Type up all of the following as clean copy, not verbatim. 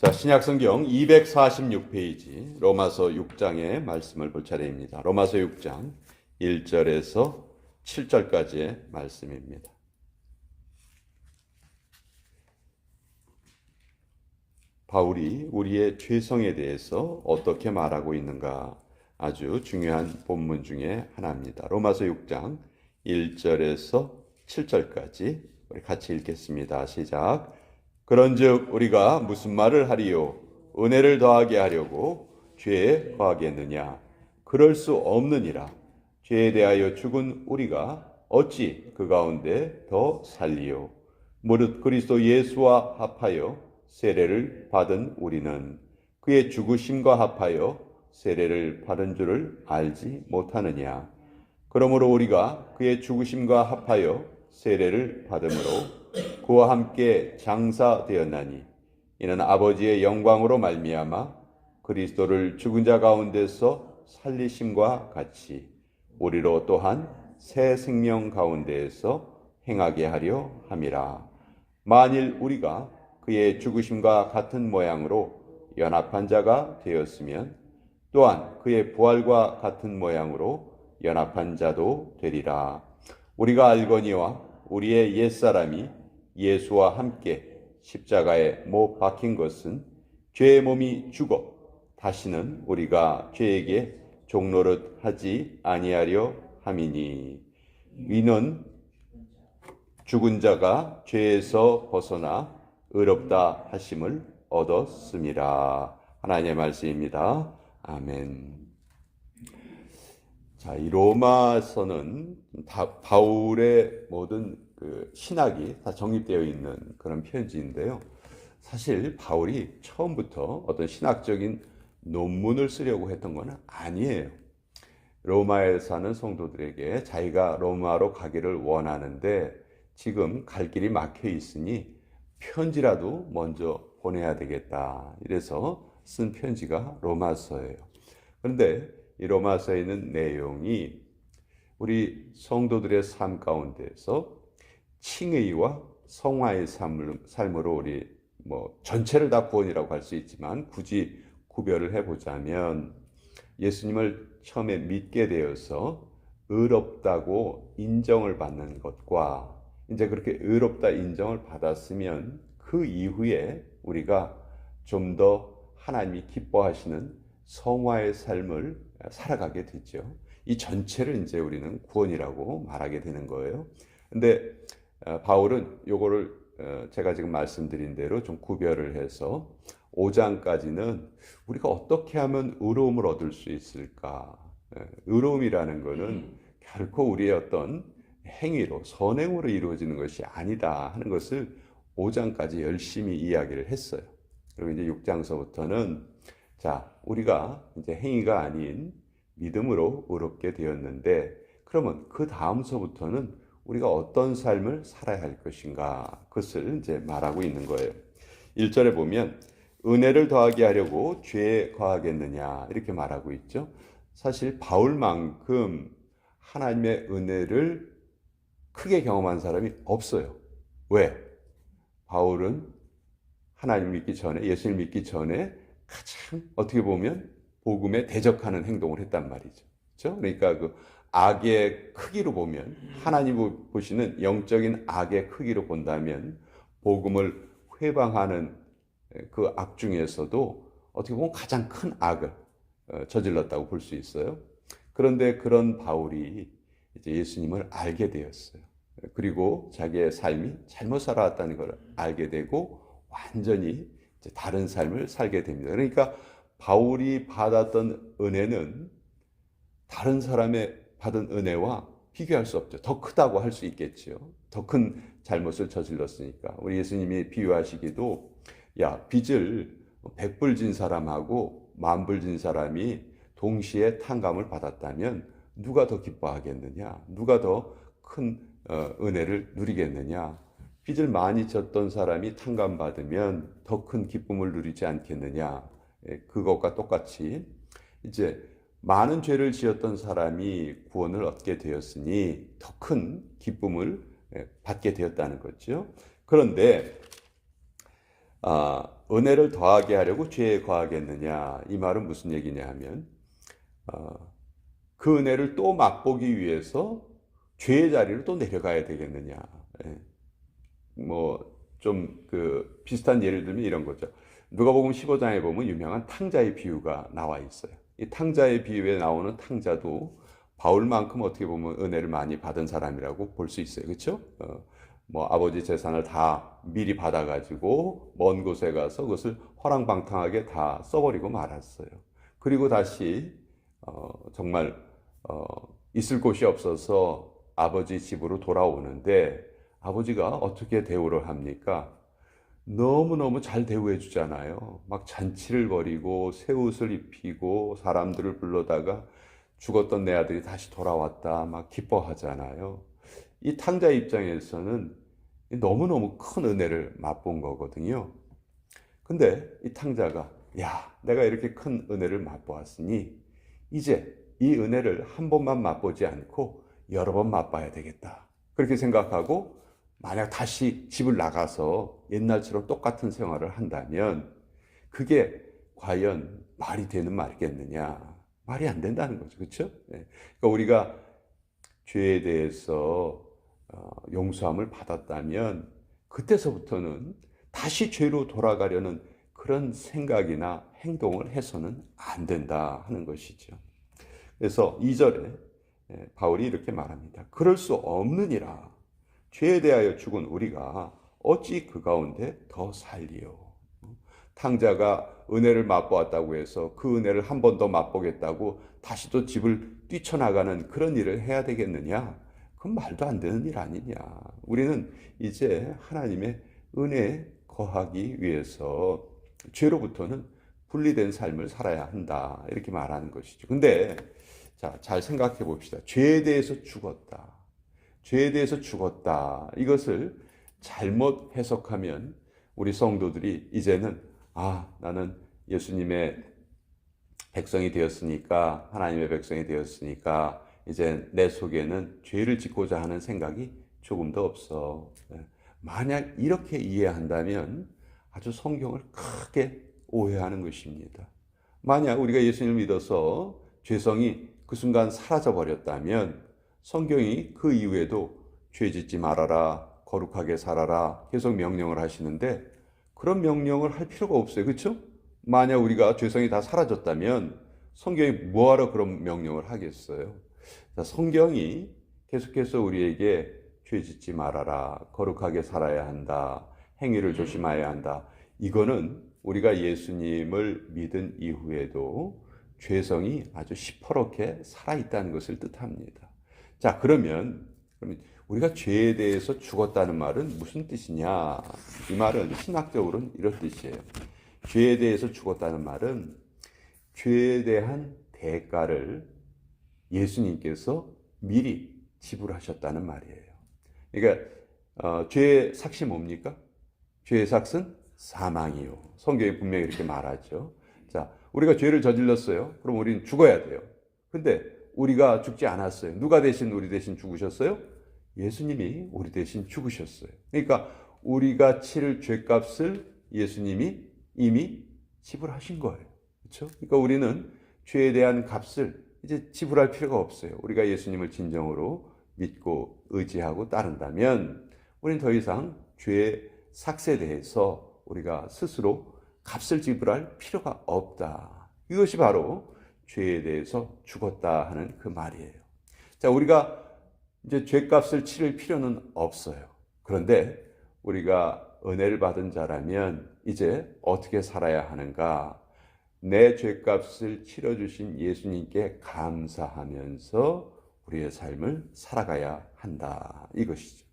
자, 신약성경 246페이지 로마서 6장의 말씀을 볼 차례입니다. 로마서 6장 1절에서 7절까지의 말씀입니다. 바울이 우리의 죄성에 대해서 어떻게 말하고 있는가, 아주 중요한 본문 중에 하나입니다. 로마서 6장 1절에서 7절까지 우리 같이 읽겠습니다. 시작. 그런즉 우리가 무슨 말을 하리요? 은혜를 더하게 하려고 죄에 거하겠느냐? 그럴 수 없느니라. 죄에 대하여 죽은 우리가 어찌 그 가운데 더 살리요? 무릇 그리스도 예수와 합하여 세례를 받은 우리는 그의 죽으심과 합하여 세례를 받은 줄을 알지 못하느냐? 그러므로 우리가 그의 죽으심과 합하여 세례를 받음으로 그와 함께 장사되었나니 이는 아버지의 영광으로 말미암아 그리스도를 죽은 자 가운데서 살리심과 같이 우리로 또한 새 생명 가운데에서 행하게 하려 함이라. 만일 우리가 그의 죽으심과 같은 모양으로 연합한 자가 되었으면 또한 그의 부활과 같은 모양으로 연합한 자도 되리라. 우리가 알거니와 우리의 옛사람이 예수와 함께 십자가에 못 박힌 것은 죄의 몸이 죽어 다시는 우리가 죄에게 종노릇 하지 아니하려 함이니 이는 죽은 자가 죄에서 벗어나 의롭다 하심을 얻었음이라. 하나님의 말씀입니다. 아멘. 자, 이 로마서는 바울의 모든 신학이 다 정립되어 있는 그런 편지인데요. 사실 바울이 처음부터 어떤 신학적인 논문을 쓰려고 했던 건 아니에요. 로마에 사는 성도들에게 자기가 로마로 가기를 원하는데 지금 갈 길이 막혀 있으니 편지라도 먼저 보내야 되겠다. 이래서 쓴 편지가 로마서예요. 그런데 이 로마서에 있는 내용이 우리 성도들의 삶 가운데서 칭의와 성화의 삶으로 우리 전체를 다 구원이라고 할 수 있지만 굳이 구별을 해보자면 예수님을 처음에 믿게 되어서 의롭다고 인정을 받는 것과 이제 그렇게 의롭다 인정을 받았으면 그 이후에 우리가 좀 더 하나님이 기뻐하시는 성화의 삶을 살아가게 되죠. 이 전체를 이제 우리는 구원이라고 말하게 되는 거예요. 근데 바울은 요거를 제가 지금 말씀드린 대로 좀 구별을 해서 5장까지는 우리가 어떻게 하면 의로움을 얻을 수 있을까? 의로움이라는 것은 결코 우리의 어떤 행위로, 선행으로 이루어지는 것이 아니다 하는 것을 5장까지 열심히 이야기를 했어요. 그리고 이제 6장서부터는 자, 우리가 이제 행위가 아닌 믿음으로 의롭게 되었는데 그러면 그 다음서부터는 우리가 어떤 삶을 살아야 할 것인가, 그것을 이제 말하고 있는 거예요. 1절에 보면 은혜를 더하게 하려고 죄에 거하겠느냐 이렇게 말하고 있죠. 사실 바울만큼 하나님의 은혜를 크게 경험한 사람이 없어요. 왜? 바울은 하나님 믿기 전에, 예수를 믿기 전에 가장 어떻게 보면 복음에 대적하는 행동을 했단 말이죠. 그렇죠? 그러니까 그 악의 크기로 보면, 하나님이 보시는 영적인 악의 크기로 본다면 복음을 회방하는 그 악 중에서도 어떻게 보면 가장 큰 악을 저질렀다고 볼 수 있어요. 그런데 그런 바울이 이제 예수님을 알게 되었어요. 그리고 자기의 삶이 잘못 살아왔다는 걸 알게 되고 완전히 이제 다른 삶을 살게 됩니다. 그러니까 바울이 받았던 은혜는 다른 사람의 받은 은혜와 비교할 수 없죠. 더 크다고 할 수 있겠죠. 더 큰 잘못을 저질렀으니까. 우리 예수님이 비유하시기도 야, 빚을 100불 진 사람하고 10,000불 진 사람이 동시에 탕감을 받았다면 누가 더 기뻐하겠느냐? 누가 더 큰 은혜를 누리겠느냐? 빚을 많이 졌던 사람이 탕감받으면 더 큰 기쁨을 누리지 않겠느냐? 그것과 똑같이 이제 많은 죄를 지었던 사람이 구원을 얻게 되었으니 더 큰 기쁨을 받게 되었다는 거죠. 그런데 은혜를 더하게 하려고 죄에 거하겠느냐? 이 말은 무슨 얘기냐 하면 그 은혜를 또 맛보기 위해서 죄의 자리로 또 내려가야 되겠느냐? 예. 뭐 좀 그 비슷한 예를 들면 이런 거죠. 누가복음 15장에 보면 유명한 탕자의 비유가 나와 있어요. 이 탕자의 비유에 나오는 탕자도 바울만큼 어떻게 보면 은혜를 많이 받은 사람이라고 볼 수 있어요. 그렇죠? 뭐 아버지 재산을 다 미리 받아가지고 먼 곳에 가서 그것을 허랑방탕하게 다 써버리고 말았어요. 그리고 다시 정말 있을 곳이 없어서 아버지 집으로 돌아오는데 아버지가 어떻게 대우를 합니까? 너무너무 잘 대우해 주잖아요. 막 잔치를 벌이고 새 옷을 입히고 사람들을 불러다가 죽었던 내 아들이 다시 돌아왔다 막 기뻐하잖아요. 이 탕자 입장에서는 너무너무 큰 은혜를 맛본 거거든요. 근데 이 탕자가 야, 내가 이렇게 큰 은혜를 맛보았으니 이제 이 은혜를 한 번만 맛보지 않고 여러 번 맛봐야 되겠다. 그렇게 생각하고 만약 다시 집을 나가서 옛날처럼 똑같은 생활을 한다면 그게 과연 말이 되는 말이겠느냐? 말이 안 된다는 거죠. 그렇죠? 그러니까 우리가 죄에 대해서 용서함을 받았다면 그때서부터는 다시 죄로 돌아가려는 그런 생각이나 행동을 해서는 안 된다 하는 것이죠. 그래서 2절에 바울이 이렇게 말합니다. 그럴 수 없느니라. 죄에 대하여 죽은 우리가 어찌 그 가운데 더 살리요. 탕자가 은혜를 맛보았다고 해서 그 은혜를 한 번 더 맛보겠다고 다시 또 집을 뛰쳐나가는 그런 일을 해야 되겠느냐? 그건 말도 안 되는 일 아니냐. 우리는 이제 하나님의 은혜에 거하기 위해서 죄로부터는 분리된 삶을 살아야 한다. 이렇게 말하는 것이죠. 근데 자, 잘 생각해 봅시다. 죄에 대해서 죽었다. 죄에 대해서 죽었다. 이것을 잘못 해석하면 우리 성도들이 이제는 나는 예수님의 백성이 되었으니까, 하나님의 백성이 되었으니까 이제 내 속에는 죄를 짓고자 하는 생각이 조금 더 없어. 만약 이렇게 이해한다면 아주 성경을 크게 오해하는 것입니다. 만약 우리가 예수님을 믿어서 죄성이 그 순간 사라져 버렸다면 성경이 그 이후에도 죄 짓지 말아라, 거룩하게 살아라 계속 명령을 하시는데 그런 명령을 할 필요가 없어요. 그렇죠? 만약 우리가 죄성이 다 사라졌다면 성경이 뭐하러 그런 명령을 하겠어요? 성경이 계속해서 우리에게 죄 짓지 말아라, 거룩하게 살아야 한다, 행위를 조심해야 한다. 이거는 우리가 예수님을 믿은 이후에도 죄성이 아주 시퍼렇게 살아있다는 것을 뜻합니다. 자, 그러면 우리가 죄에 대해서 죽었다는 말은 무슨 뜻이냐? 이 말은 신학적으로는 이런 뜻이에요. 죄에 대해서 죽었다는 말은 죄에 대한 대가를 예수님께서 미리 지불하셨다는 말이에요. 그러니까 죄의 삭이 뭡니까? 죄의 삭은 사망이요. 성경이 분명히 이렇게 말하죠. 자, 우리가 죄를 저질렀어요. 그럼 우리는 죽어야 돼요. 근데 우리가 죽지 않았어요. 누가 대신 우리 대신 죽으셨어요? 예수님이 우리 대신 죽으셨어요. 그러니까 우리가 치를 죄값을 예수님이 이미 지불하신 거예요. 그렇죠? 그러니까 우리는 죄에 대한 값을 이제 지불할 필요가 없어요. 우리가 예수님을 진정으로 믿고 의지하고 따른다면 우리는 더 이상 죄의 삭에 대해서 우리가 스스로 값을 지불할 필요가 없다. 이것이 바로 죄에 대해서 죽었다 하는 그 말이에요. 자, 우리가 이제 죄값을 치를 필요는 없어요. 그런데 우리가 은혜를 받은 자라면 이제 어떻게 살아야 하는가? 내 죄값을 치러주신 예수님께 감사하면서 우리의 삶을 살아가야 한다. 이것이죠.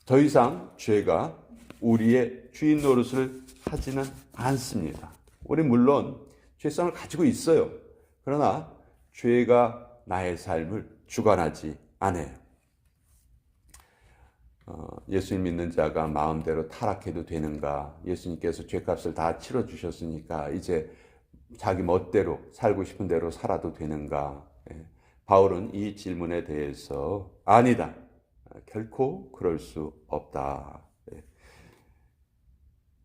더 이상 죄가 우리의 주인 노릇을 하지는 않습니다. 우리 물론 죄성을 가지고 있어요. 그러나 죄가 나의 삶을 주관하지 않아요. 예수님 믿는 자가 마음대로 타락해도 되는가? 예수님께서 죄값을 다 치러주셨으니까 이제 자기 멋대로 살고 싶은 대로 살아도 되는가? 바울은 이 질문에 대해서 아니다. 결코 그럴 수 없다.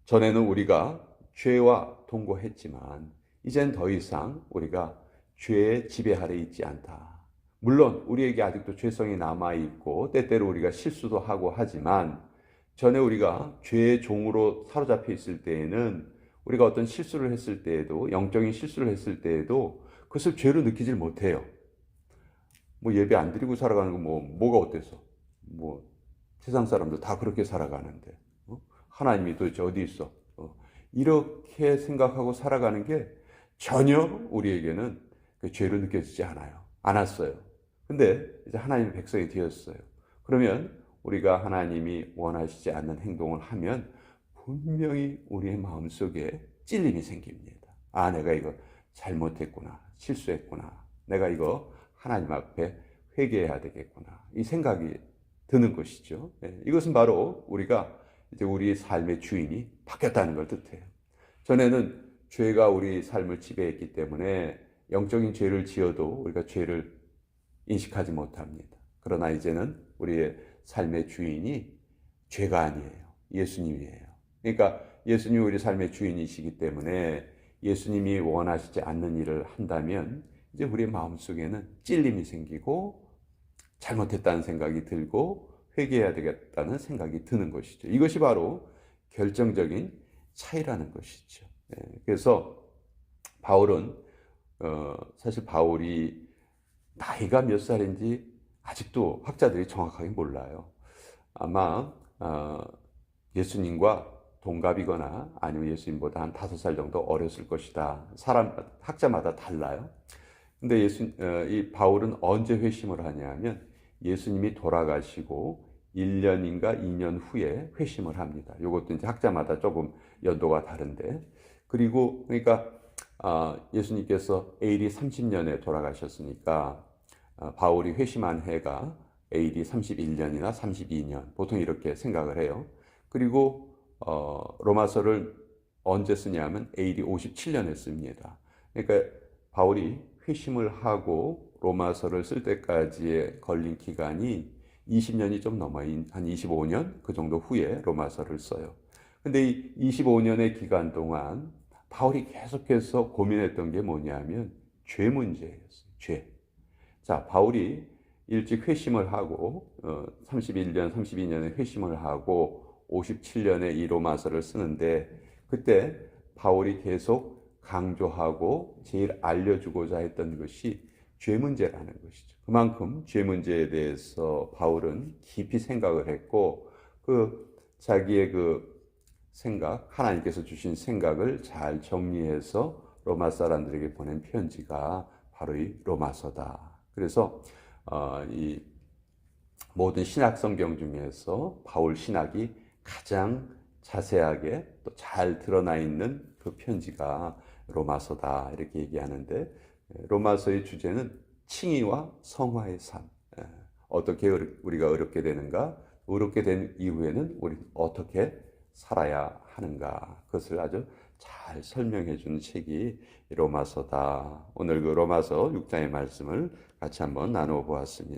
전에는 우리가 죄와 동거했지만 이젠 더 이상 우리가 죄의 지배 아래 있지 않다. 물론 우리에게 아직도 죄성이 남아있고 때때로 우리가 실수도 하고 하지만 전에 우리가 죄의 종으로 사로잡혀 있을 때에는 우리가 어떤 실수를 했을 때에도 영적인 실수를 했을 때에도 그것을 죄로 느끼질 못해요. 뭐 예배 안 드리고 살아가는 거 뭐가 어때서? 뭐 세상 사람들 다 그렇게 살아가는데 하나님이 도대체 어디 있어? 이렇게 생각하고 살아가는 게 전혀 우리에게는 그 죄로 느껴지지 않았어요. 근데 이제 하나님의 백성이 되었어요. 그러면 우리가 하나님이 원하시지 않는 행동을 하면 분명히 우리의 마음속에 찔림이 생깁니다. 아, 내가 이거 잘못했구나. 실수했구나. 내가 이거 하나님 앞에 회개해야 되겠구나. 이 생각이 드는 것이죠. 이것은 바로 우리가 이제 우리 삶의 주인이 바뀌었다는 걸 뜻해요. 전에는 죄가 우리 삶을 지배했기 때문에 영적인 죄를 지어도 우리가 죄를 인식하지 못합니다. 그러나 이제는 우리의 삶의 주인이 죄가 아니에요. 예수님이에요. 그러니까 예수님이 우리 삶의 주인이시기 때문에 예수님이 원하시지 않는 일을 한다면 이제 우리의 마음속에는 찔림이 생기고 잘못했다는 생각이 들고 회개해야 되겠다는 생각이 드는 것이죠. 이것이 바로 결정적인 차이라는 것이죠. 그래서 바울은 사실 바울이 나이가 몇 살인지 아직도 학자들이 정확하게 몰라요. 아마 예수님과 동갑이거나 아니면 예수님보다 한 5살 정도 어렸을 것이다. 학자마다 달라요. 근데 이 바울은 언제 회심을 하냐면 예수님이 돌아가시고 1년인가 2년 후에 회심을 합니다. 이것도 이제 학자마다 조금 연도가 다른데. 그리고 그러니까 예수님께서 AD 30년에 돌아가셨으니까 바울이 회심한 해가 AD 31년이나 32년 보통 이렇게 생각을 해요. 그리고 로마서를 언제 쓰냐면 AD 57년에 씁니다. 그러니까 바울이 회심을 하고 로마서를 쓸 때까지의 걸린 기간이 20년이 좀 넘어요. 한 25년 그 정도 후에 로마서를 써요. 근데 이 25년의 기간 동안 바울이 계속해서 고민했던 게 뭐냐면 죄 문제였어요. 죄. 자, 바울이 일찍 회심을 하고 31년, 32년에 회심을 하고 57년에 이 로마서를 쓰는데 그때 바울이 계속 강조하고 제일 알려주고자 했던 것이 죄 문제라는 것이죠. 그만큼 죄 문제에 대해서 바울은 깊이 생각을 했고 자기의 생각, 하나님께서 주신 생각을 잘 정리해서 로마 사람들에게 보낸 편지가 바로 이 로마서다. 그래서 이 모든 신약 성경 중에서 바울 신학이 가장 자세하게 또 잘 드러나 있는 그 편지가 로마서다 이렇게 얘기하는데 로마서의 주제는 칭의와 성화의 삶. 어떻게 우리가 의롭게 되는가? 의롭게 된 이후에는 우리는 어떻게 살아야 하는가? 그것을 아주 잘 설명해 주는 책이 로마서다. 오늘 그 로마서 6장의 말씀을 같이 한번 나누어 보았습니다.